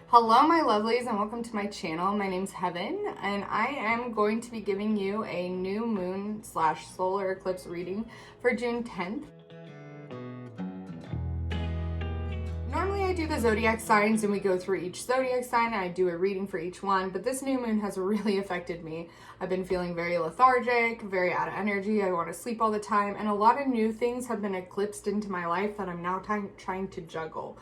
Hello my lovelies and welcome to my channel. My name's Heaven and I am going to be giving you a new moon / solar eclipse reading for June 10th. Normally I do the zodiac signs and we go through each zodiac sign and I do a reading for each one, but this new moon has really affected me. I've been feeling very lethargic, very out of energy. I want to sleep all the time, and a lot of new things have been eclipsed into my life that I'm now trying to juggle.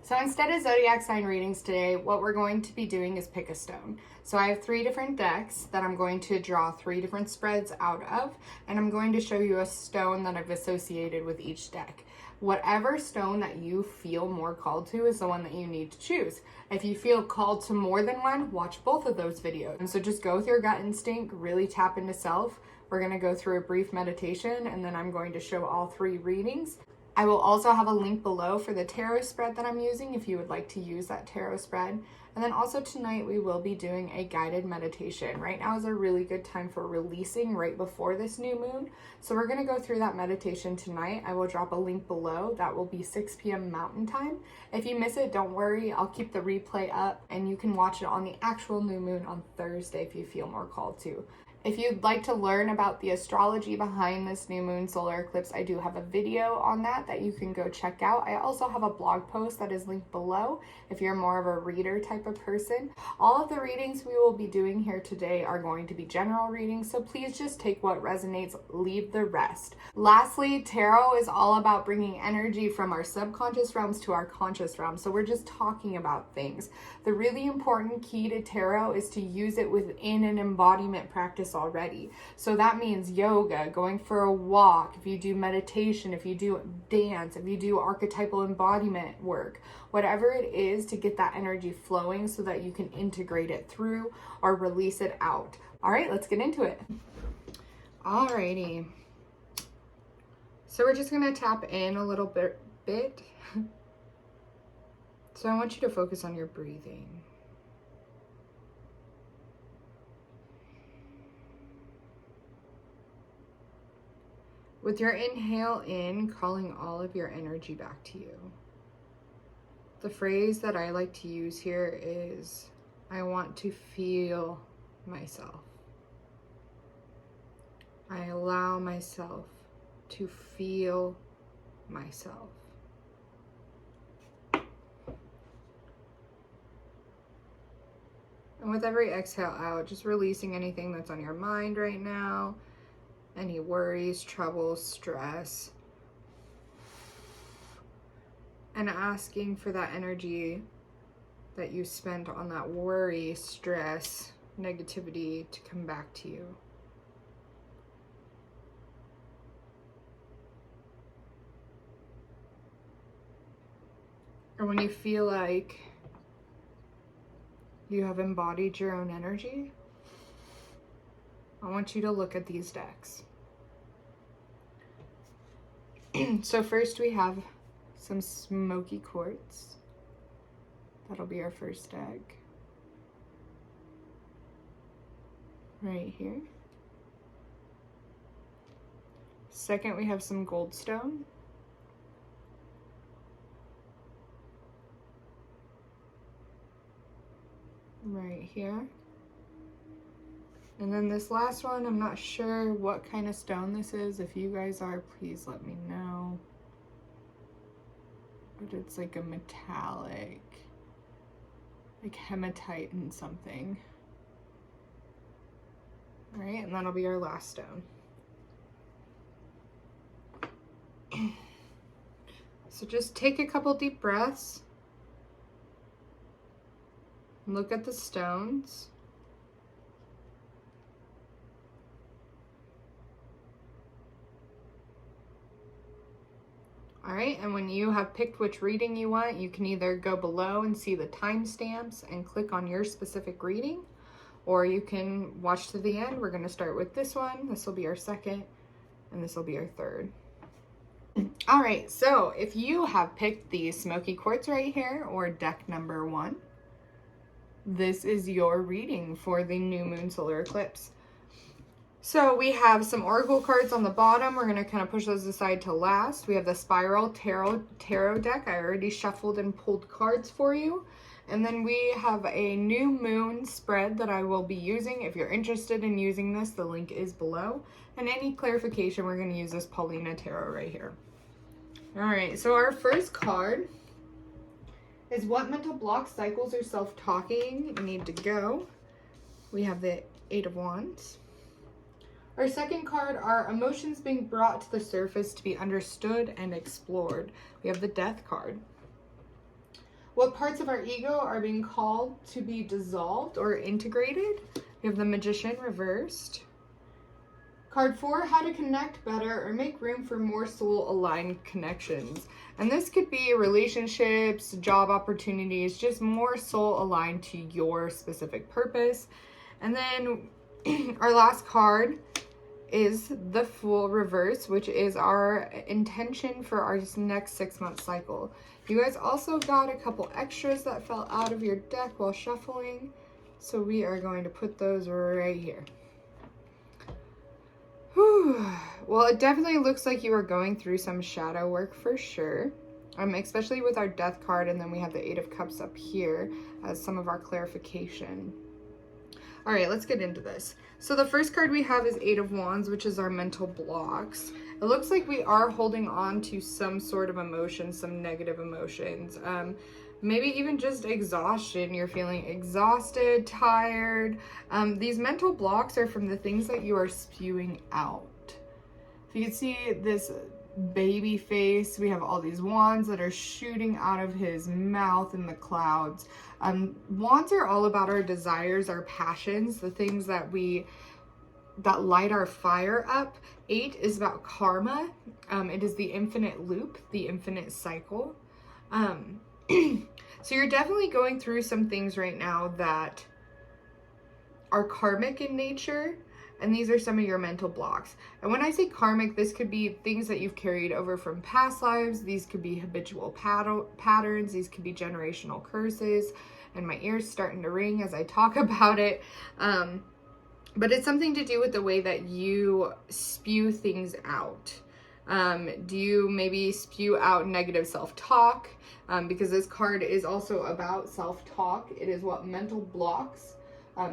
So instead of zodiac sign readings today, what we're going to be doing is pick a stone. So I have 3 different decks that I'm going to draw 3 different spreads out of, and I'm going to show you a stone that I've associated with each deck. Whatever stone that you feel more called to is the one that you need to choose. If you feel called to more than one, watch both of those videos. And so just go with your gut instinct, really tap into self. We're going to go through a brief meditation, and then I'm going to show all 3 readings. I will also have a link below for the tarot spread that I'm using if you would like to use that tarot spread. And then also tonight we will be doing a guided meditation. Right now is a really good time for releasing right before this new moon. So we're going to go through that meditation tonight. I will drop a link below. That will be 6 p.m. Mountain Time. If you miss it, don't worry. I'll keep the replay up and you can watch it on the actual new moon on Thursday if you feel more called to. If you'd like to learn about the astrology behind this new moon solar eclipse, I do have a video on that you can go check out. I also have a blog post that is linked below if you're more of a reader type of person. All of the readings we will be doing here today are going to be general readings, so please just take what resonates, leave the rest. Lastly, tarot is all about bringing energy from our subconscious realms to our conscious realms, so we're just talking about things. The really important key to tarot is to use it within an embodiment practice already. So that means yoga, going for a walk, if you do meditation, if you do dance, if you do archetypal embodiment work, whatever it is to get that energy flowing so that you can integrate it through or release it out. All right, let's get into it. Alrighty. So we're just going to tap in a little bit. So I want you to focus on your breathing. With your inhale in, calling all of your energy back to you. The phrase that I like to use here is, I want to feel myself. I allow myself to feel myself. And with every exhale out, just releasing anything that's on your mind right now, any worries, troubles, stress, and asking for that energy that you spent on that worry, stress, negativity to come back to you. Or when you feel like you have embodied your own energy, I want you to look at these decks. So first we have some smoky quartz. That'll be our first deck. Right here. Second, we have some goldstone. Right here. And then this last one, I'm not sure what kind of stone this is. If you guys are, please let me know. But it's like a metallic, like hematite and something. All right, and that'll be our last stone. So just take a couple deep breaths. Look at the stones. All right, and when you have picked which reading you want, you can either go below and see the timestamps and click on your specific reading, or you can watch to the end. We're going to start with this one. This will be our second, and this will be our third. All right, so if you have picked the smoky quartz right here, or deck number 1, this is your reading for the new moon solar eclipse. So we have some oracle cards on the bottom. We're going to kind of push those aside to last. We have the Spiral Tarot deck. I already shuffled and pulled cards for you. And then we have a new moon spread that I will be using. If you're interested in using this, the link is below. And any clarification, we're going to use this Paulina Tarot right here. All right, so our first card is what mental blocks, cycles, or self-talking need to go. We have the Eight of Wands. Our second card are emotions being brought to the surface to be understood and explored. We have the Death card. What parts of our ego are being called to be dissolved or integrated? We have the Magician reversed. Card 4, how to connect better or make room for more soul-aligned connections. And this could be relationships, job opportunities, just more soul-aligned to your specific purpose. And then our last card is the Fool reverse, which is our intention for our next 6-month cycle. You guys also got a couple extras that fell out of your deck while shuffling, so we are going to put those right here. Whew. Well, it definitely looks like you are going through some shadow work for sure, especially with our Death card, and then we have the Eight of Cups up here as some of our clarification. All right, let's get into this. So the first card we have is Eight of Wands, which is our mental blocks. It looks like we are holding on to some sort of emotion, some negative emotions. Maybe even just exhaustion. You're feeling exhausted, tired. These mental blocks are from the things that you are spewing out. If you can see this baby face, we have all these wands that are shooting out of his mouth in the clouds. Wands are all about our desires, our passions, the things that light our fire up. 8 is about karma. It is the infinite loop, the infinite cycle. So you're definitely going through some things right now that are karmic in nature, and these are some of your mental blocks. And when I say karmic, this could be things that you've carried over from past lives. These could be habitual patterns. These could be generational curses. And my ear's starting to ring as I talk about it. But it's something to do with the way that you spew things out. Do you maybe spew out negative self-talk? Because this card is also about self-talk. It is what mental blocks,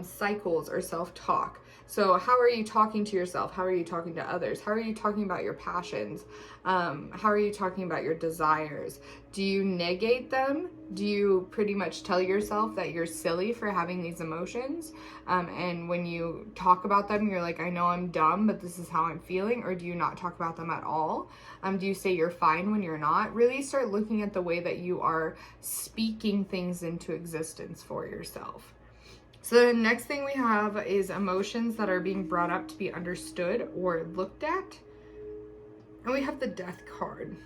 cycles, or self-talk. So how are you talking to yourself? How are you talking to others? How are you talking about your passions? How are you talking about your desires? Do you negate them? Do you pretty much tell yourself that you're silly for having these emotions? And when you talk about them, you're like, I know I'm dumb, but this is how I'm feeling. Or do you not talk about them at all? Do you say you're fine when you're not? Really start looking at the way that you are speaking things into existence for yourself. So the next thing we have is emotions that are being brought up to be understood or looked at. And we have the Death card,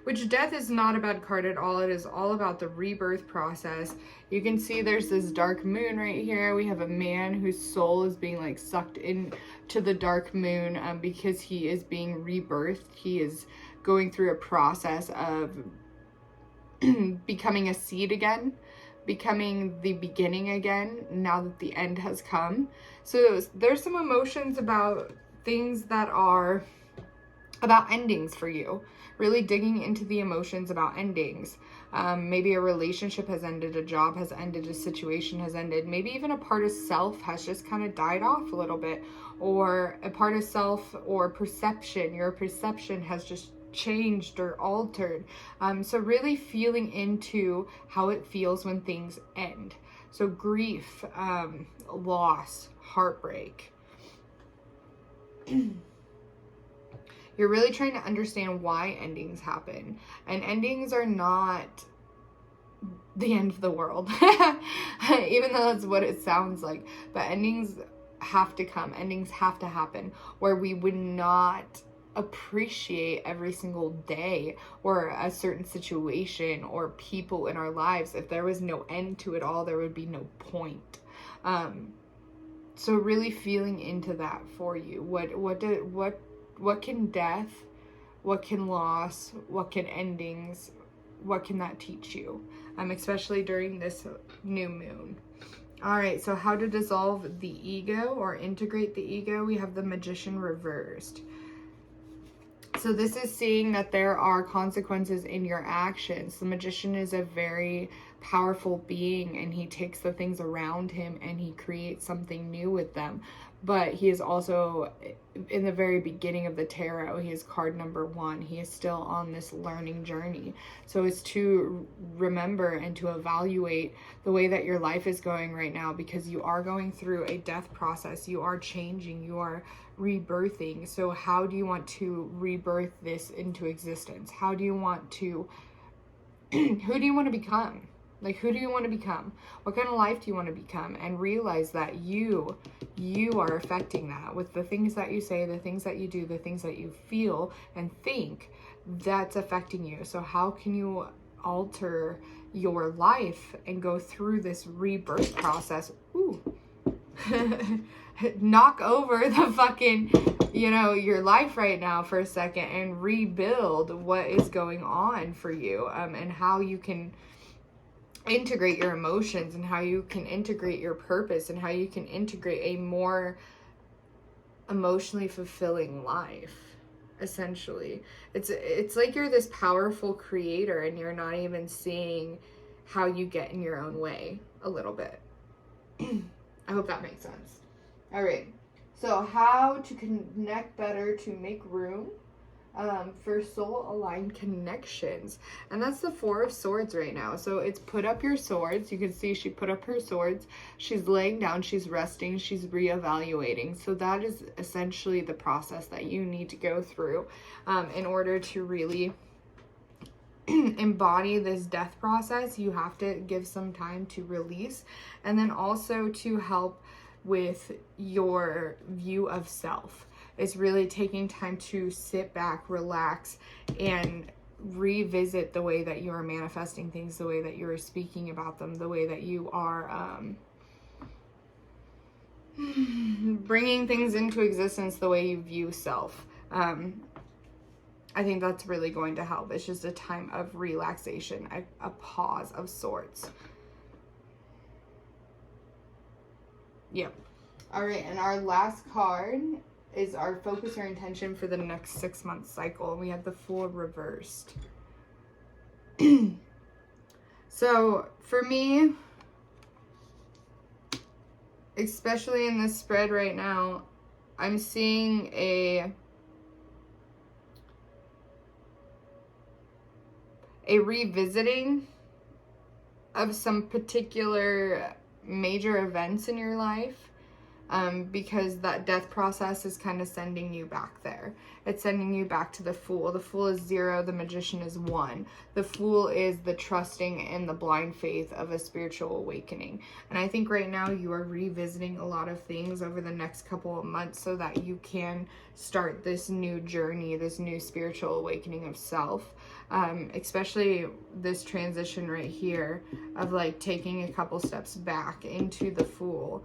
which Death is not a bad card at all. It is all about the rebirth process. You can see there's this dark moon right here. We have a man whose soul is being like sucked into the dark moon because he is being rebirthed. He is going through a process of becoming a seed again, becoming the beginning again now that the end has come. So there's some emotions about things that are about endings for you, really digging into the emotions about endings. Maybe a relationship has ended, a job has ended, a situation has ended, maybe even a part of self has just kind of died off a little bit, or a part of self or perception, your perception has just changed or altered. So really feeling into how it feels when things end. So grief, loss, heartbreak. You're really trying to understand why endings happen. And endings are not the end of the world, even though that's what it sounds like. But endings have to come. Endings have to happen, where we would not appreciate every single day or a certain situation or people in our lives. If there was no end to it all, there would be no point. So really feeling into that for you. What can death, what can loss, what can endings, what can that teach you? Especially during this new moon. All right, so how to dissolve the ego or integrate the ego. We have the Magician reversed. So this is seeing that there are consequences in your actions. The Magician is a very powerful being, and he takes the things around him and he creates something new with them. But he is also, in the very beginning of the tarot, he is card number 1. He is still on this learning journey. So it's to remember and to evaluate the way that your life is going right now, because you are going through a death process. You are changing. You are rebirthing. So how do you want to rebirth this into existence? How do you want to, who do you want to become? Like, who do you want to become? What kind of life do you want to become? And realize that you are affecting that with the things that you say, the things that you do, the things that you feel and think, that's affecting you. So how can you alter your life and go through this rebirth process? Ooh. Knock over the fucking, your life right now for a second and rebuild what is going on for you, and how you can integrate your emotions, and how you can integrate your purpose, and how you can integrate a more emotionally fulfilling life. Essentially, it's like you're this powerful creator and you're not even seeing how you get in your own way a little bit. I hope that makes sense. All right, so how to connect better to make room for soul-aligned connections. And that's the 4 of Swords right now. So it's put up your swords. You can see she put up her swords. She's laying down, she's resting, she's reevaluating. So that is essentially the process that you need to go through in order to really embody this death process. You have to give some time to release, and then also to help with your view of self. It's really taking time to sit back, relax, and revisit the way that you are manifesting things, the way that you are speaking about them, the way that you are bringing things into existence, the way you view self. I think that's really going to help. It's just a time of relaxation, a pause of sorts. Yep. All right, and our last card is our focus or intention for the next 6-month cycle. We have the Fool reversed. So for me, especially in this spread right now, I'm seeing a revisiting of some particular major events in your life, because that death process is kind of sending you back there. It's sending you back to the Fool. The Fool is 0, the Magician is 1. The Fool is the trusting and the blind faith of a spiritual awakening. And I think right now you are revisiting a lot of things over the next couple of months so that you can start this new journey, this new spiritual awakening of self. Especially this transition right here of like taking a couple steps back into the Fool,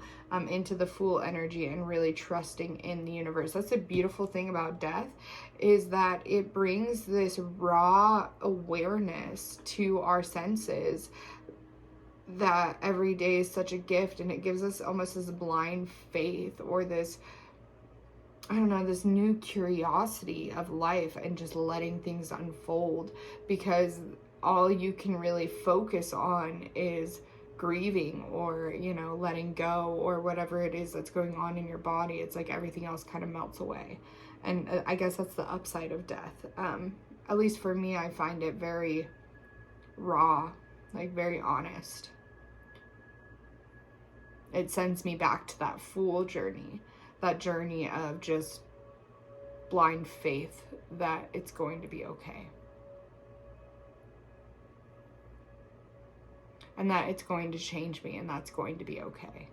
into the Fool energy, and really trusting in the universe. That's a beautiful thing about death, is that it brings this raw awareness to our senses that every day is such a gift, and it gives us almost this blind faith, or this, I don't know, this new curiosity of life and just letting things unfold, because all you can really focus on is grieving or, letting go, or whatever it is that's going on in your body. It's like everything else kind of melts away. And I guess that's the upside of death. At least for me, I find it very raw, like very honest. It sends me back to that Fool journey. That journey of just blind faith that it's going to be okay. And that it's going to change me, and that's going to be okay.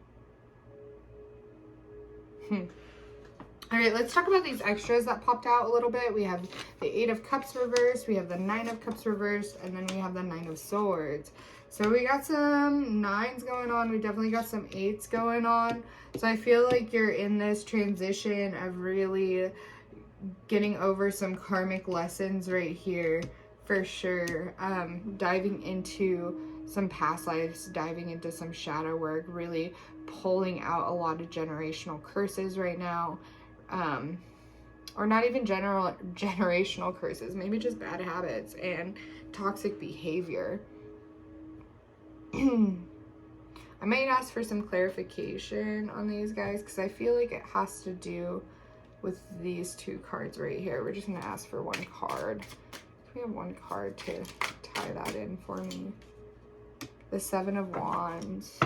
All right, let's talk about these extras that popped out a little bit. We have the 8 of Cups reversed, we have the 9 of Cups reversed, and then we have the 9 of Swords. So we got some 9s going on. We definitely got some 8s going on. So I feel like you're in this transition of really getting over some karmic lessons right here, for sure. Diving into some past lives, diving into some shadow work, really pulling out a lot of generational curses right now. or not even generational curses, maybe just bad habits and toxic behavior. I might ask for some clarification on these guys because I feel like it has to do with these two cards right here. We're just going to ask for one card. We have one card to tie that in for me. The Seven of Wands.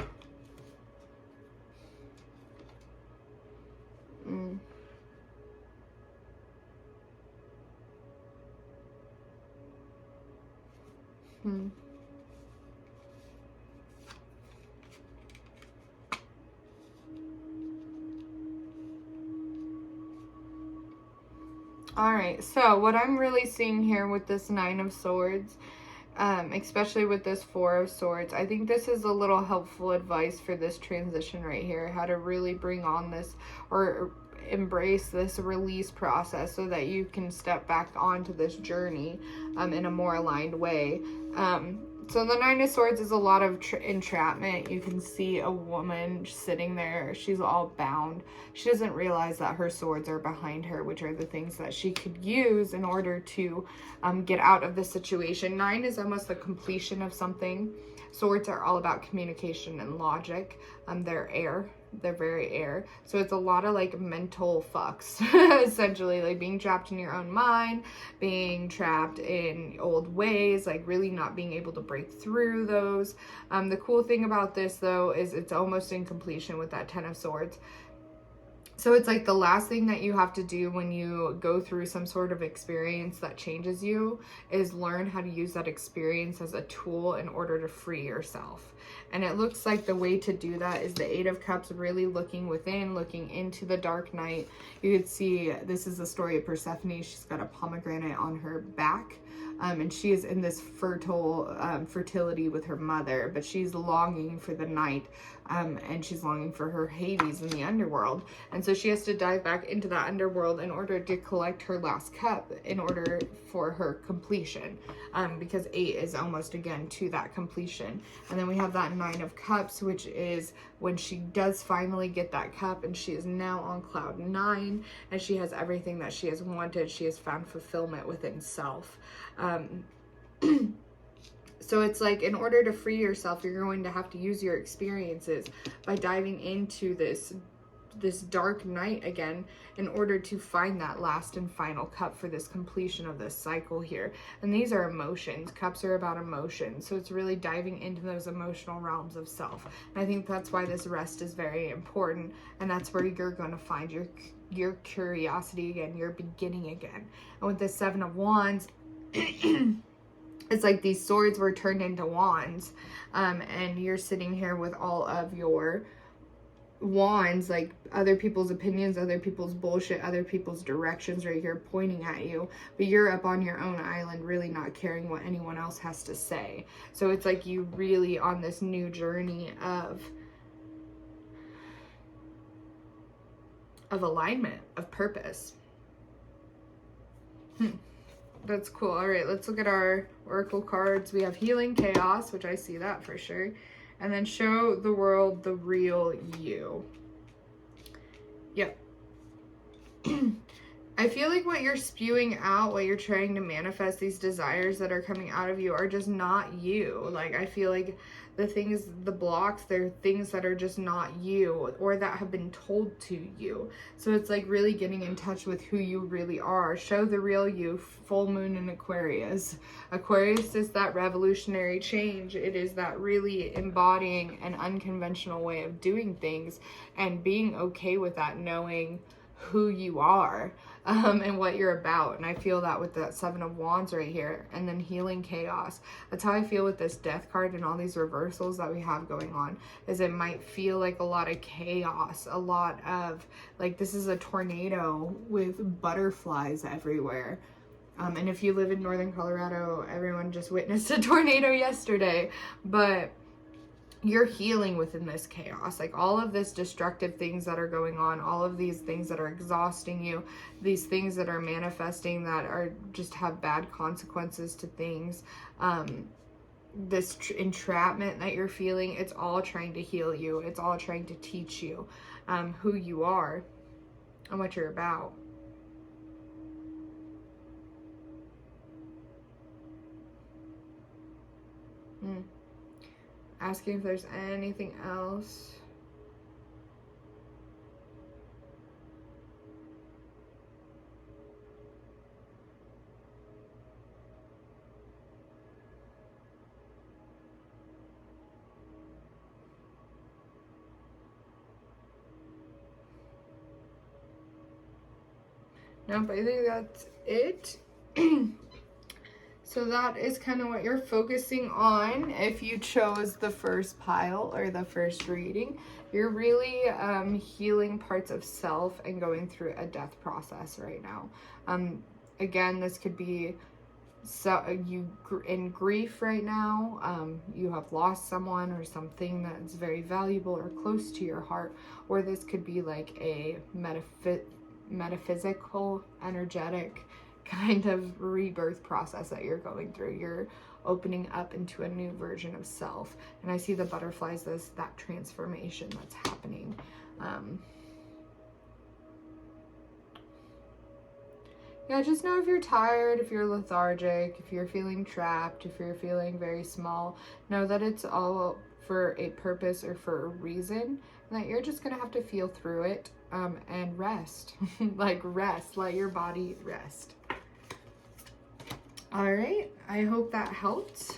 All right, so what I'm really seeing here with this Nine of Swords, especially with this Four of Swords, I think this is a little helpful advice for this transition right here, how to really bring on this or embrace this release process so that you can step back onto this journey in a more aligned way. So the Nine of Swords is a lot of entrapment. You can see a woman sitting there. She's all bound. She doesn't realize that her swords are behind her, which are the things that she could use in order to get out of the situation. Nine is almost the completion of something. Swords are all about communication and logic. They're air. They're very air. So it's a lot of like mental fucks, essentially, like being trapped in your own mind, being trapped in old ways, like really not being able to break through those. The cool thing about this though is it's almost in completion with that Ten of Swords. So it's like the last thing that you have to do when you go through some sort of experience that changes you is learn how to use that experience as a tool in order to free yourself. And it looks like the way to do that is the Eight of Cups, really looking within, looking into the dark night. You could see this is the story of Persephone. She's got a pomegranate on her back. And she is in this fertility with her mother, but she's longing for the night, and she's longing for her Hades in the underworld. And so she has to dive back into that underworld in order to collect her last cup in order for her completion, because 8 is almost again to that completion. And then we have that Nine of Cups, which is when she does finally get that cup and she is now on cloud 9 and she has everything that she has wanted. She has found fulfillment within self. So it's like in order to free yourself, you're going to have to use your experiences by diving into this dark night again in order to find that last and final cup for this completion of this cycle here. And these are emotions. Cups are about emotions. So it's really diving into those emotional realms of self. And I think that's why this rest is very important. And that's where you're going to find your curiosity again, your beginning again. And with the Seven of Wands, it's like these swords were turned into wands, and you're sitting here with all of your wands, like other people's opinions, other people's bullshit, other people's directions right here pointing at you, but you're up on your own island really not caring what anyone else has to say. So it's like you really on this new journey of alignment, of purpose. That's cool. All right, let's look at our oracle cards. We have Healing Chaos, which I see that for sure. And then Show the World the Real You. Yep. I feel like what you're spewing out, what you're trying to manifest, these desires that are coming out of you are just not you. Like, I feel like the things, the blocks, they're things that are just not you or that have been told to you. So it's like really getting in touch with who you really are. Show the real you. Full moon in Aquarius. Aquarius is that revolutionary change. It is that really embodying an unconventional way of doing things and being okay with that, knowing who you are and what you're about. And I feel that with that Seven of Wands right here. And then Healing Chaos. That's how I feel with this Death card and all these reversals that we have going on, is it might feel like a lot of chaos, a lot of like this is a tornado with butterflies everywhere. And if you live in northern Colorado, everyone just witnessed a tornado yesterday. But you're healing within this chaos, like all of this destructive things that are going on, all of these things that are exhausting you, these things that are manifesting that are just have bad consequences to things, this entrapment that you're feeling, it's all trying to heal you. It's all trying to teach you who you are and what you're about. Asking if there's anything else. Nope, I think that's it. So that is kind of what you're focusing on. If you chose the first pile or the first reading, you're really healing parts of self and going through a death process right now. Again, this could be you in grief right now. You have lost someone or something that's very valuable or close to your heart, or this could be like a metaphysical, energetic kind of rebirth process that you're going through. You're opening up into a new version of self. And I see the butterflies as that transformation that's happening. Yeah, just know if you're tired, if you're lethargic, if you're feeling trapped, if you're feeling very small, know that it's all for a purpose or for a reason, and that you're just going to have to feel through it and rest. Like rest, let your body rest. All right, I hope that helped.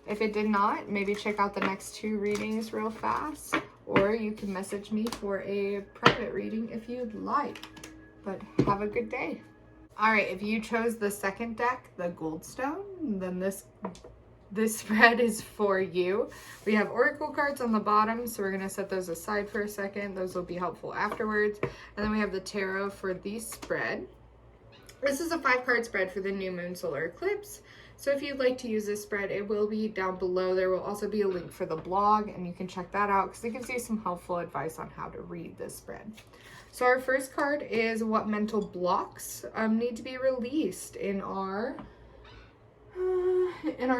If it did not, maybe check out the next 2 readings real fast, or you can message me for a private reading if you'd like. But have a good day. All right, if you chose the second deck, the Goldstone, then this spread is for you. We have oracle cards on the bottom, so we're going to set those aside for a second. Those will be helpful afterwards. And then we have the tarot for the spread. This is a 5-card spread for the new Moon Solar Eclipse. So if you'd like to use this spread, it will be down below. There will also be a link for the blog, and you can check that out because it gives you some helpful advice on how to read this spread. So our first card is what mental blocks need to be released in our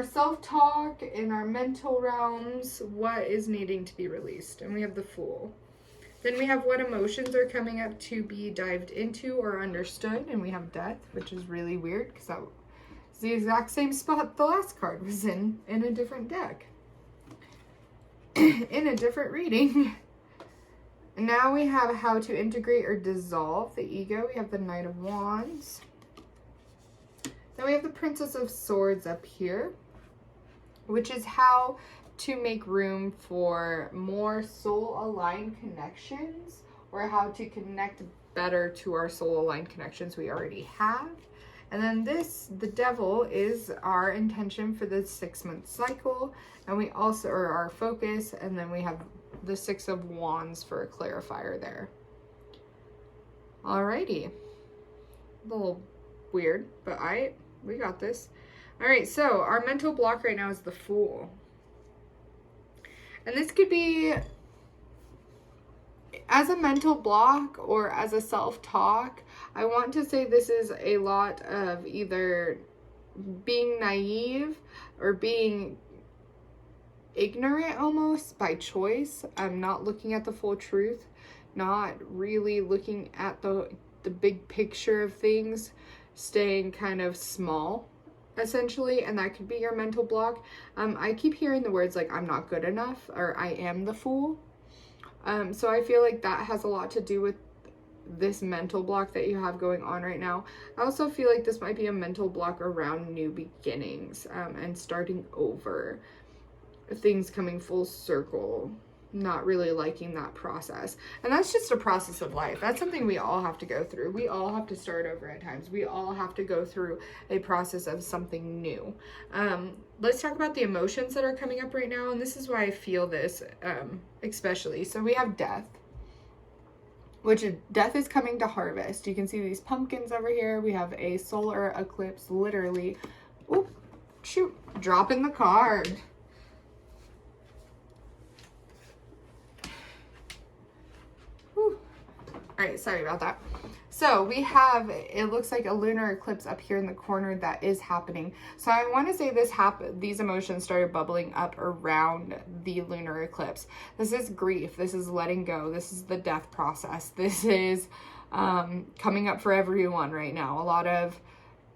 self-talk, in our mental realms. What is needing to be released? And we have the Fool. Then we have what emotions are coming up to be dived into or understood, and we have Death, which is really weird because that is the exact same spot the last card was in a different deck, in a different reading. And now we have how to integrate or dissolve the ego. We have the Knight of Wands. Then we have the Princess of Swords up here, which is how to make room for more soul-aligned connections, or how to connect better to our soul-aligned connections we already have. And then the Devil, is our intention for the 6-month cycle, and we also are our focus, and then we have the 6 of Wands for a clarifier there. Alrighty. A little weird, but we got this. Alright, so our mental block right now is the Fool. And this could be as a mental block or as a self-talk. I want to say this is a lot of either being naive or being ignorant almost by choice. I'm not looking at the full truth, not really looking at the big picture of things, staying kind of small, essentially, and that could be your mental block. I keep hearing the words like I'm not good enough or I am the fool. So I feel like that has a lot to do with this mental block that you have going on right now. I also feel like this might be a mental block around new beginnings and starting over, things coming full circle, not really liking that process. And that's just a process of life. That's something we all have to go through. We all have to start over at times. We all have to go through a process of something new. Let's talk about the emotions that are coming up right now. And this is why I feel this especially. So we have Death, which is Death is coming to harvest. You can see these pumpkins over here. We have a solar eclipse, literally. Oop, shoot, dropping the card. All right, sorry about that. So we have, it looks like a lunar eclipse up here in the corner that is happening. So I want to say these emotions started bubbling up around the lunar eclipse. This is grief. This is letting go. This is the death process. This is coming up for everyone right now. A lot of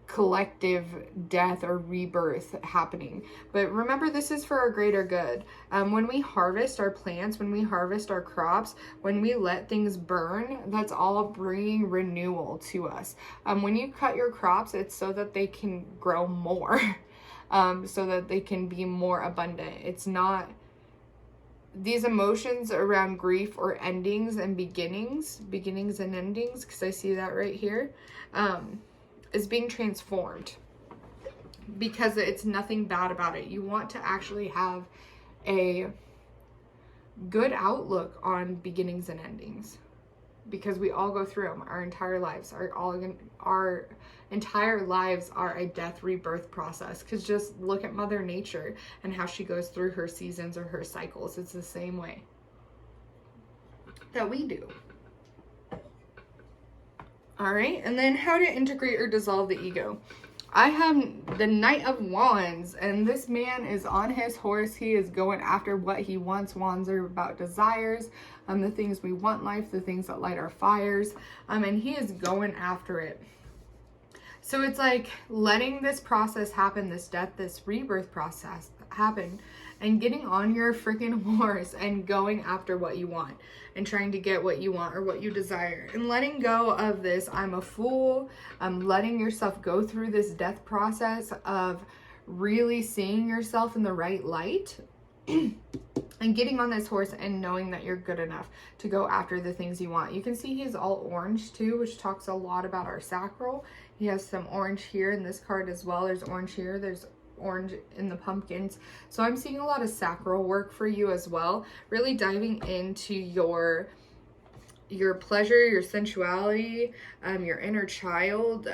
collective death or rebirth happening. But remember, this is for our greater good. When we harvest our plants, when we harvest our crops, when we let things burn, that's all bringing renewal to us. When you cut your crops, it's so that they can grow more, so that they can be more abundant. It's not these emotions around grief or endings and beginnings and endings, because I see that right here, is being transformed, because it's nothing bad about it. You want to actually have a good outlook on beginnings and endings, because we all go through them. Our entire lives our entire lives are a death rebirth process, because just look at Mother Nature and how she goes through her seasons or her cycles. It's the same way that we do. All right, and then how to integrate or dissolve the ego. I have the Knight of Wands, and this man is on his horse. He is going after what he wants. Wands are about desires, the things we want in life, the things that light our fires, and he is going after it. So it's like letting this process happen, this death, this rebirth process happen, and getting on your freaking horse and going after what you want and trying to get what you want or what you desire, and letting go of this I'm a fool. Letting yourself go through this death process of really seeing yourself in the right light and getting on this horse and knowing that you're good enough to go after the things you want. You can see he's all orange too, which talks a lot about our sacral. He has some orange here in this card as well. There's orange here. There's orange in the pumpkins. So I'm seeing a lot of sacral work for you as well. Really diving into your pleasure, your sensuality, your inner child,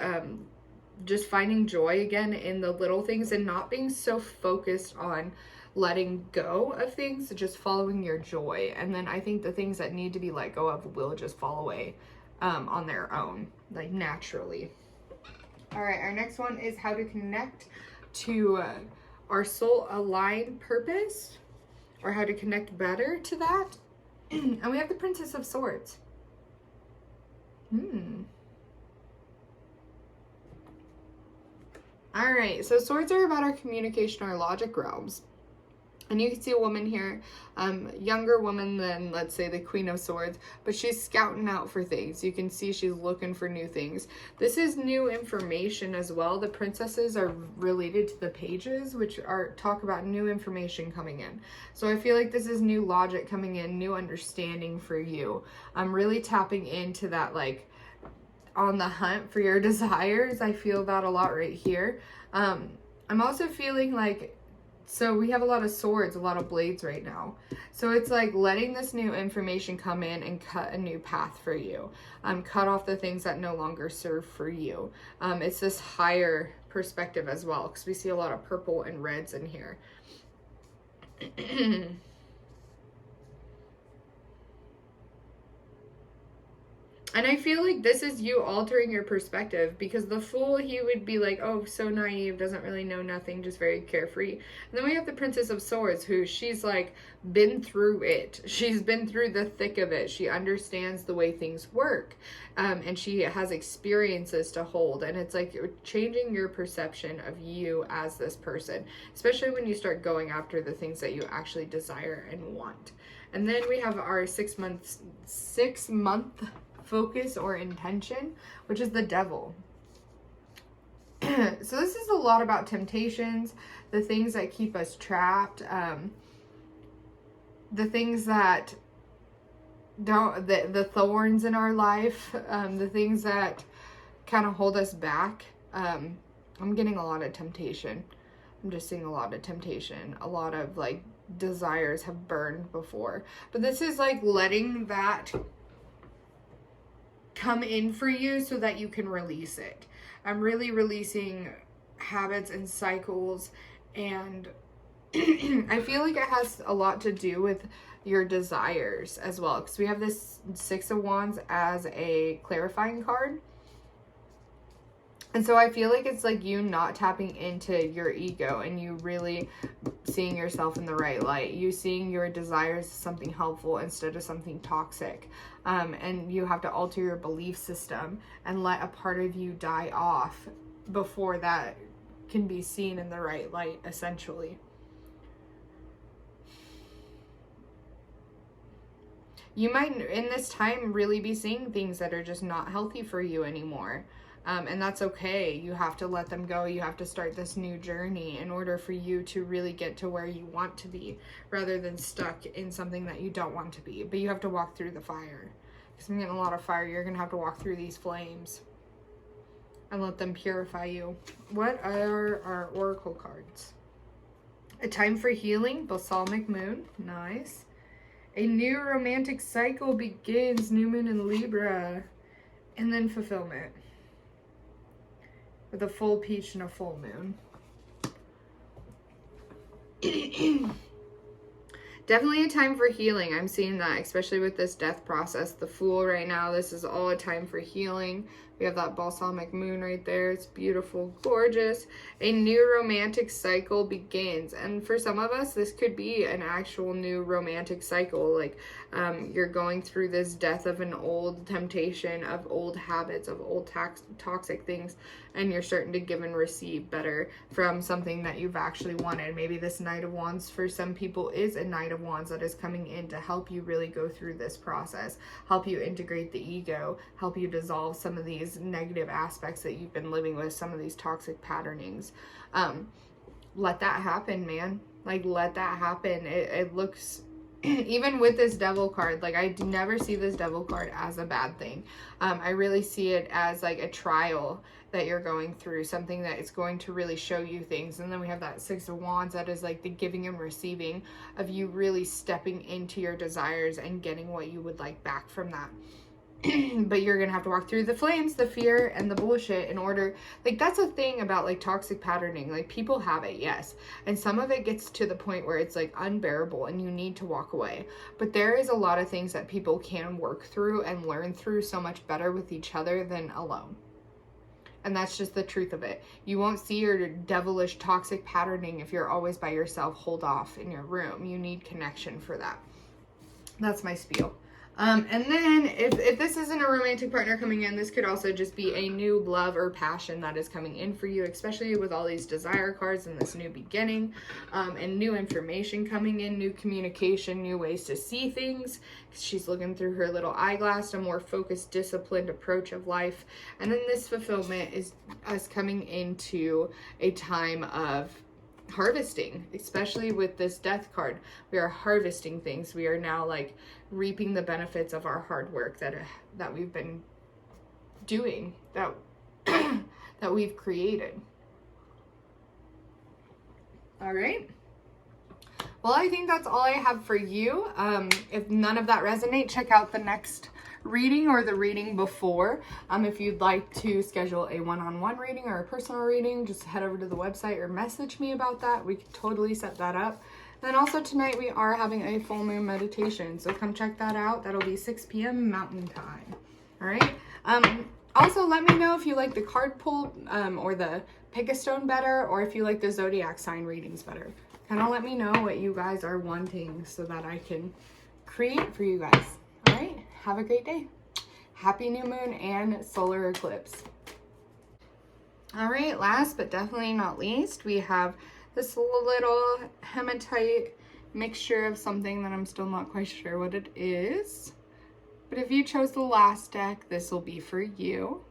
just finding joy again in the little things and not being so focused on letting go of things, just following your joy. And then I think the things that need to be let go of will just fall away on their own, like naturally. All right, our next one is how to connect to our soul aligned purpose, or how to connect better to that. And we have the Princess of Swords. All right, so swords are about our communication, our logic realms. And you can see a woman here, younger woman than, let's say, the Queen of Swords, but she's scouting out for things. You can see she's looking for new things. This is new information as well. The princesses are related to the pages, which talk about new information coming in. So I feel like this is new logic coming in, new understanding for you. I'm really tapping into that, like, on the hunt for your desires. I feel that a lot right here. I'm also feeling like, so we have a lot of swords, a lot of blades right now. So it's like letting this new information come in and cut a new path for you. Cut off the things that no longer serve for you. It's this higher perspective as well, because we see a lot of purple and reds in here. And I feel like this is you altering your perspective, because the Fool, he would be like, oh, so naive, doesn't really know nothing, just very carefree. And then we have the Princess of Swords, who she's like been through it. She's been through the thick of it. She understands the way things work. And she has experiences to hold. And it's like changing your perception of you as this person, especially when you start going after the things that you actually desire and want. And then we have our 6 month focus or intention, which is the Devil. So this is a lot about temptations, the things that keep us trapped, the things that don't, the thorns in our life, the things that kind of hold us back. I'm getting a lot of temptation. I'm just seeing a lot of temptation, a lot of like desires have burned before, but this is like letting that come in for you so that you can release it. I'm really releasing habits and cycles, and I feel like it has a lot to do with your desires as well, because we have this 6 of Wands as a clarifying card. And so I feel like it's like you not tapping into your ego and you really seeing yourself in the right light. You seeing your desires as something helpful instead of something toxic. And you have to alter your belief system and let a part of you die off before that can be seen in the right light, essentially. You might, in this time, really be seeing things that are just not healthy for you anymore. And that's okay. You have to let them go. You have to start this new journey in order for you to really get to where you want to be, rather than stuck in something that you don't want to be. But you have to walk through the fire. Because I'm getting a lot of fire. You're going to have to walk through these flames and let them purify you. What are our oracle cards? A time for healing, balsamic moon. Nice. A new romantic cycle begins, new moon in Libra. And then fulfillment. With a full peach and a full moon. Definitely a time for healing. I'm seeing that, especially with this death process. The Fool right now, this is all a time for healing. We have that balsamic moon right there. It's beautiful, gorgeous. A new romantic cycle begins. And for some of us, this could be an actual new romantic cycle. Like you're going through this death of an old temptation, of old habits, of old toxic things. And you're starting to give and receive better from something that you've actually wanted. Maybe this Knight of Wands for some people is a Knight of Wands that is coming in to help you really go through this process, help you integrate the ego, help you dissolve some of these negative aspects that you've been living with, some of these toxic patternings. Let that happen, man. Like, let that happen. It looks, even with this Devil card, like, I never see this Devil card as a bad thing. I really see it as like a trial that you're going through, something that is going to really show you things. And then we have that Six of Wands, that is like the giving and receiving of you really stepping into your desires and getting what you would like back from that. But you're gonna have to walk through the flames, the fear, and the bullshit in order, like, that's a thing about like toxic patterning. Like, people have it, yes, and some of it gets to the point where it's like unbearable and you need to walk away. But there is a lot of things that people can work through and learn through so much better with each other than alone. And that's just the truth of it. You won't see your devilish toxic patterning if you're always by yourself, holed off in your room. You need connection for that. That's my spiel. And then if this isn't a romantic partner coming in, this could also just be a new love or passion that is coming in for you, especially with all these desire cards and this new beginning, and new information coming in, new communication, new ways to see things. She's looking through her little eyeglass, a more focused, disciplined approach of life. And then this fulfillment is us coming into a time of harvesting, especially with this Death card. We are harvesting things. We are now like reaping the benefits of our hard work that we've been doing, that that we've created. All right. Well, I think that's all I have for you. If none of that resonates, check out the next reading or the reading before. If you'd like to schedule a one-on-one reading or a personal reading, just head over to the website or message me about that. We can totally set that up. Then also tonight we are having a full moon meditation, so come check that out. That'll be 6 p.m. Mountain Time. All right. Also, let me know if you like the card pull or the pick a stone better, or if you like the zodiac sign readings better. Kind of let me know what you guys are wanting so that I can create for you guys. All right. Have a great day. Happy new moon and solar eclipse. All right. Last but definitely not least, we have this little hematite mixture of something that I'm still not quite sure what it is. But if you chose the last deck, this will be for you.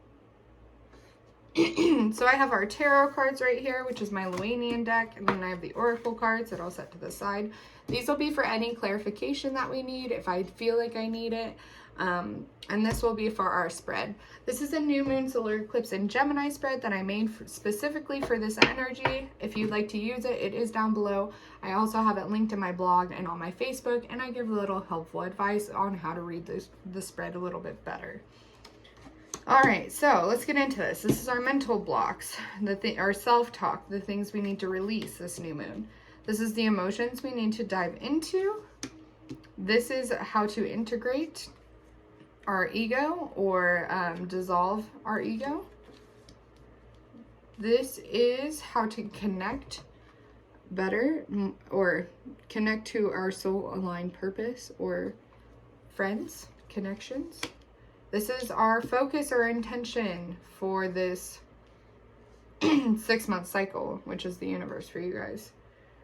So I have our tarot cards right here, which is my Luanian deck, and then I have the oracle cards that I'll set to the side. These will be for any clarification that we need, if I feel like I need it. And this will be for our spread. This is a new moon solar eclipse in Gemini spread that I made specifically for this energy. If you'd like to use it, it is down below. I also have it linked in my blog and on my Facebook, and I give a little helpful advice on how to read the spread a little bit better. All right, so let's get into this. This is our mental blocks, our self-talk, the things we need to release this new moon. This is the emotions we need to dive into. This is how to integrate our ego or dissolve our ego. This is how to connect better or connect to our soul-aligned purpose or friends, connections. This is our focus or intention for this 6-month cycle, which is the universe for you guys.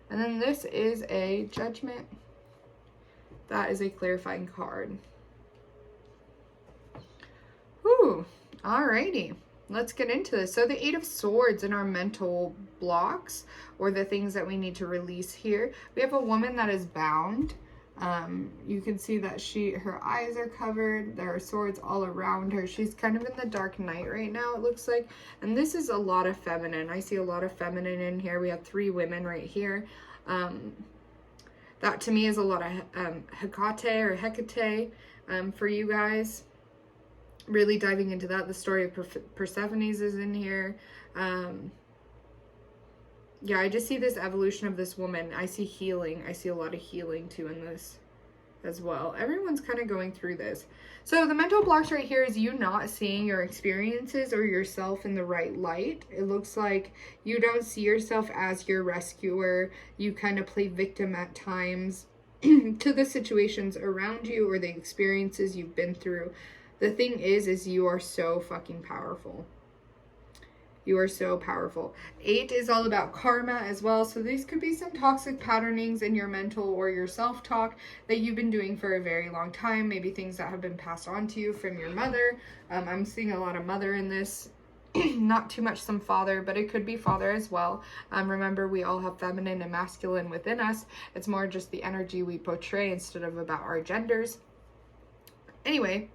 And then this is a Judgment. That is a clarifying card. Whew. Alrighty. Let's get into this. So the 8 of Swords in our mental blocks, or the things that we need to release here. We have a woman that is bound. You can see that her eyes are covered. There are swords all around her. She's kind of in the dark night right now, it looks like. And this is a lot of feminine. I see a lot of feminine in here. We have 3 women right here. That to me is a lot of Hecate or Hecate for you guys. Really diving into that. The story of Persephone's is in here. Yeah, I just see this evolution of this woman. I see healing. I see a lot of healing too in this as well. Everyone's kind of going through this. So the mental blocks right here is you not seeing your experiences or yourself in the right light. It looks like you don't see yourself as your rescuer. You kind of play victim at times to the situations around you or the experiences you've been through. The thing is you are so fucking powerful. You are so powerful. 8 is all about karma as well. So these could be some toxic patternings in your mental or your self-talk that you've been doing for a very long time. Maybe things that have been passed on to you from your mother. I'm seeing a lot of mother in this. Not too much some father, but it could be father as well. Remember, we all have feminine and masculine within us. It's more just the energy we portray instead of about our genders. Anyway,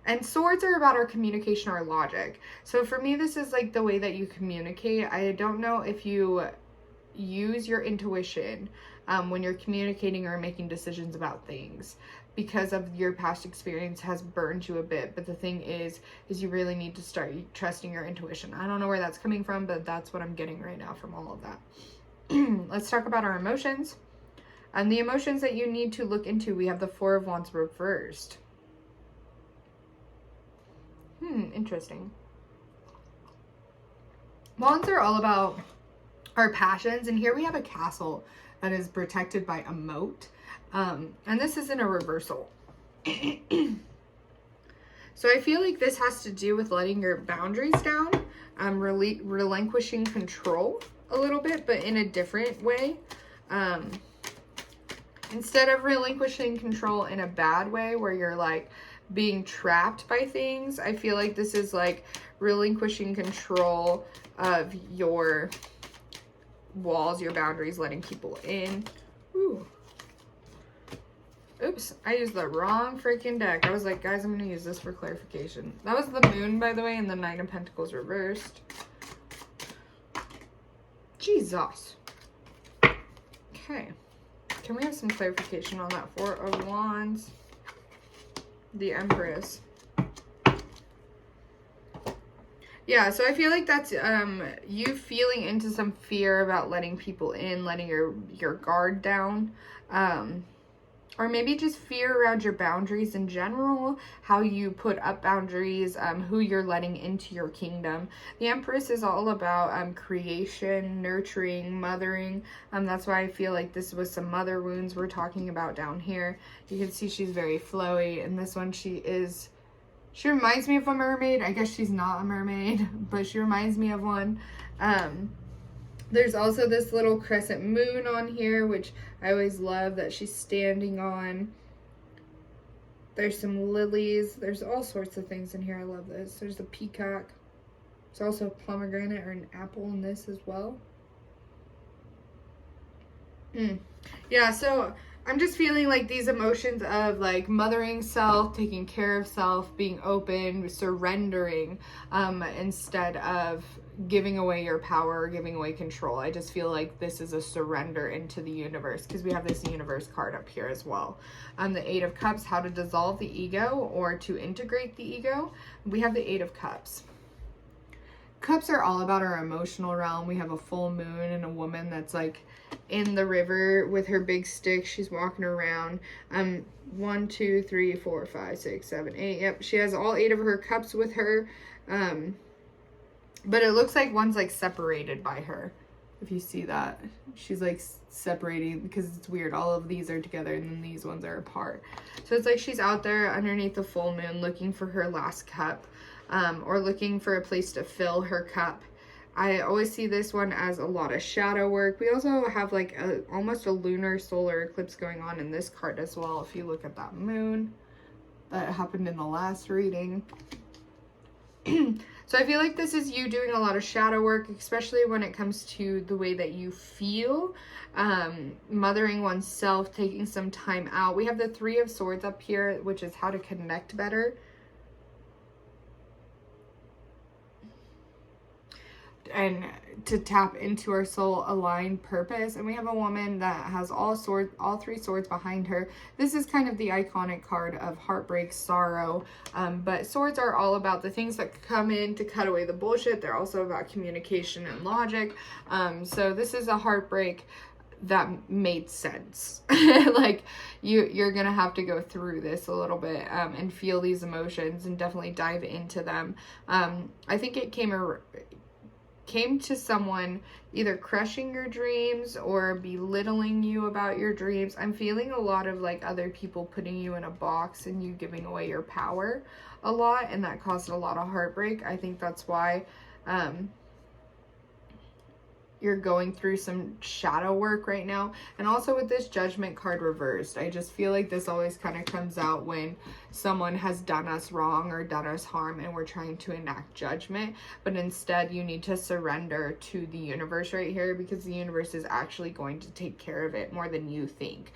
and swords are about our communication, our logic. So for me, this is like the way that you communicate. I don't know if you use your intuition when you're communicating or making decisions about things, because of your past experience has burned you a bit. But the thing is you really need to start trusting your intuition. I don't know where that's coming from, but that's what I'm getting right now from all of that. Let's talk about our emotions. And the emotions that you need to look into, we have the 4 of Wands reversed. Interesting. Wands are all about our passions, and here we have a castle that is protected by a moat. And this is in a reversal. So I feel like this has to do with letting your boundaries down, relinquishing control a little bit, but in a different way. Instead of relinquishing control in a bad way where you're like being trapped by things, I feel like this is like relinquishing control of your walls, your boundaries, letting people in. Ooh. Oops, I used the wrong freaking deck. I was like, guys, I'm going to use this for clarification. That was the Moon, by the way, and the 9 of Pentacles reversed. Jesus. Okay. Can we have some clarification on that 4 of Wands? The Empress. Yeah, so I feel like that's you feeling into some fear about letting people in, letting your guard down. Or maybe just fear around your boundaries in general, how you put up boundaries, who you're letting into your kingdom. The Empress is all about creation, nurturing, mothering. That's why I feel like this was some mother wounds we're talking about down here. You can see she's very flowy, and this one she reminds me of a mermaid. I guess she's not a mermaid, but she reminds me of one. There's also this little crescent moon on here, which I always love that she's standing on. There's some lilies. There's all sorts of things in here. I love this. There's a peacock. There's also a pomegranate or an apple in this as well. Yeah, so I'm just feeling like these emotions of like mothering self, taking care of self, being open, surrendering, instead of giving away your power, giving away control. I just feel like this is a surrender into the universe, because we have this universe card up here as well. The 8 of Cups, how to dissolve the ego or to integrate the ego. We have the 8 of Cups. Cups are all about our emotional realm. We have a full moon and a woman that's like in the river with her big stick. She's walking around. 1, 2, 3, 4, 5, 6, 7, 8. Yep, she has all 8 of her cups with her. But it looks like one's like separated by her. If you see that, she's like separating, because it's weird. All of these are together and then these ones are apart. So it's like she's out there underneath the full moon looking for her last cup. or looking for a place to fill her cup. I always see this one as a lot of shadow work. We also have like almost a lunar solar eclipse going on in this card as well. If you look at that moon that happened in the last reading. So I feel like this is you doing a lot of shadow work, especially when it comes to the way that you feel, mothering oneself, taking some time out. We have the Three of Swords up here, which is how to connect better. And to tap into our soul aligned purpose. And we have a woman that has all three swords behind her. This is kind of the iconic card of heartbreak, sorrow, but swords are all about the things that come in to cut away the bullshit. They're also about communication and logic. So this is a heartbreak that made sense. Like you're gonna have to go through this a little bit and feel these emotions and definitely dive into them. I think it came to someone either crushing your dreams or belittling you about your dreams. I'm feeling a lot of like other people putting you in a box and you giving away your power a lot, and that caused a lot of heartbreak. I think that's why you're going through some shadow work right now. And also with this Judgment card reversed, I just feel like this always kind of comes out when someone has done us wrong or done us harm and we're trying to enact judgment. But instead you need to surrender to the universe right here, because the universe is actually going to take care of it more than you think.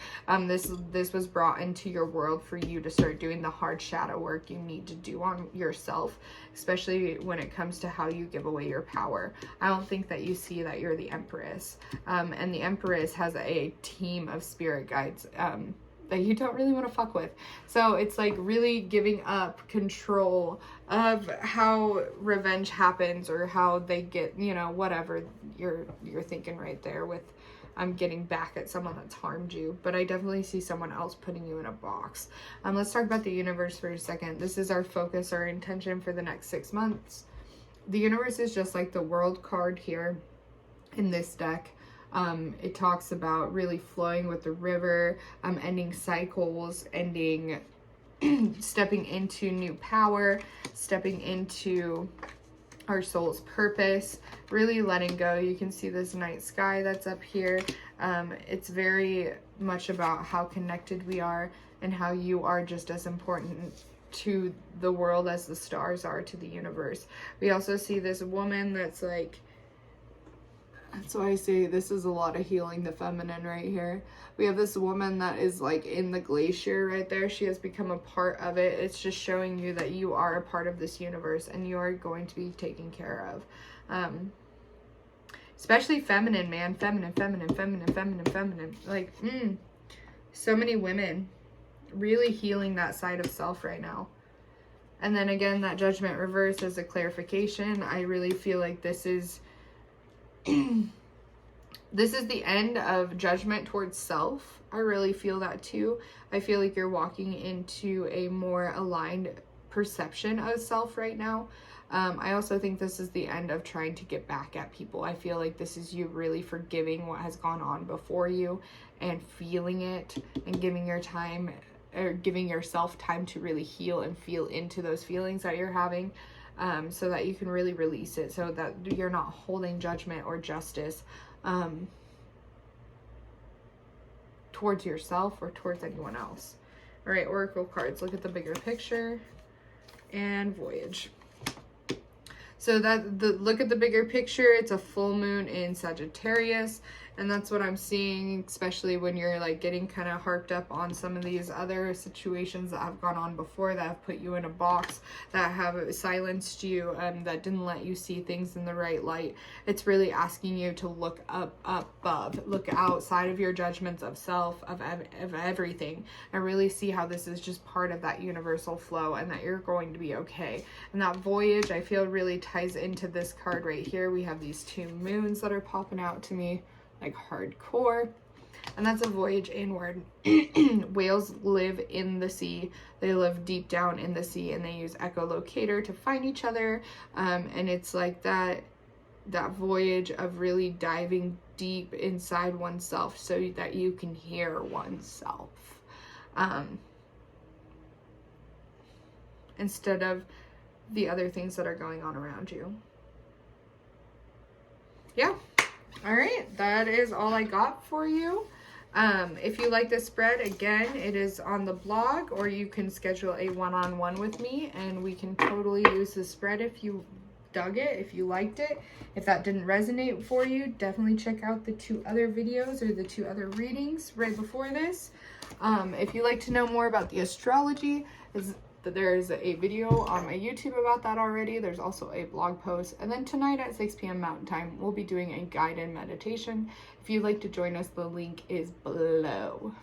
This was brought into your world for you to start doing the hard shadow work you need to do on yourself, especially when it comes to how you give away your power. I don't think that you see that you're the Empress, and the Empress has a team of spirit guides that you don't really want to fuck with. So it's like really giving up control of how revenge happens or how they get, you know, whatever you're thinking right there with getting back at someone that's harmed you. But I definitely see someone else putting you in a box. Let's talk about the universe for a second. This is our focus, our intention for the next 6 months. The universe is just like the World card here in this deck. It talks about really flowing with the river, ending cycles, ending stepping into new power, stepping into our soul's purpose, really letting go. You can see this night sky that's up here. It's very much about how connected we are and how you are just as important to the world as the stars are to the universe. We also see this woman that's like, that's why I say this is a lot of healing the feminine right here. We have this woman that is like in the glacier right there. She has become a part of it. It's just showing you that you are a part of this universe and you are going to be taken care of. Especially feminine, man. Feminine. Like, so many women really healing that side of self right now. And then again, that Judgment reverse as a clarification. I really feel like this is this is the end of judgment towards self. I really feel that too. I feel like you're walking into a more aligned perception of self right now. I also think this is the end of trying to get back at people. I feel like this is you really forgiving what has gone on before you and feeling it and giving your time, or giving yourself time to really heal and feel into those feelings that you're having. So that you can really release it, so that you're not holding judgment or justice towards yourself or towards anyone else. All right, Oracle cards. Look at the bigger picture and Voyage. So look at the bigger picture. It's a full moon in Sagittarius. And that's what I'm seeing, especially when you're like getting kind of harped up on some of these other situations that have gone on before, that have put you in a box, that have silenced you, that didn't let you see things in the right light. It's really asking you to look up above, look outside of your judgments of self, of everything, and really see how this is just part of that universal flow and that you're going to be okay. And that Voyage, I feel, really ties into this card right here. We have these two moons that are popping out to me like hardcore, and that's a voyage inward. Whales live in the sea. They live deep down in the sea, and they use echolocator to find each other. And it's like that voyage of really diving deep inside oneself so that you can hear oneself, instead of the other things that are going on around you. Yeah. All right. That is all I got for you. If you like this spread, again, it is on the blog, or you can schedule a one-on-one with me and we can totally use the spread if you dug it, if you liked it. If that didn't resonate for you, definitely check out the 2 other videos or the 2 other readings right before this. If you'd like to know more about the astrology, there's a video on my YouTube about that already. There's also a blog post. And then tonight at 6 p.m. Mountain Time, we'll be doing a guided meditation. If you'd like to join us, the link is below.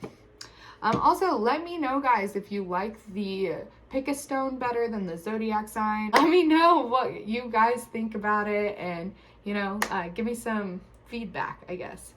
Also, let me know, guys, if you like the pick a stone better than the zodiac sign. Let me know what you guys think about it, and, you know, give me some feedback, I guess.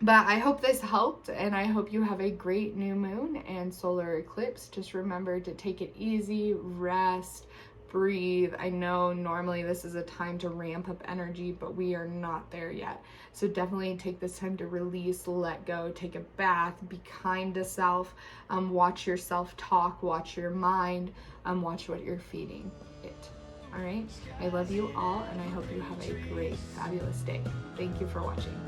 But I hope this helped, and I hope you have a great new moon and solar eclipse. Just remember to take it easy, rest, breathe. I know normally this is a time to ramp up energy, but we are not there yet. So definitely take this time to release, let go, take a bath, be kind to self, watch your self-talk, watch your mind, watch what you're feeding it. All right? I love you all, and I hope you have a great, fabulous day. Thank you for watching.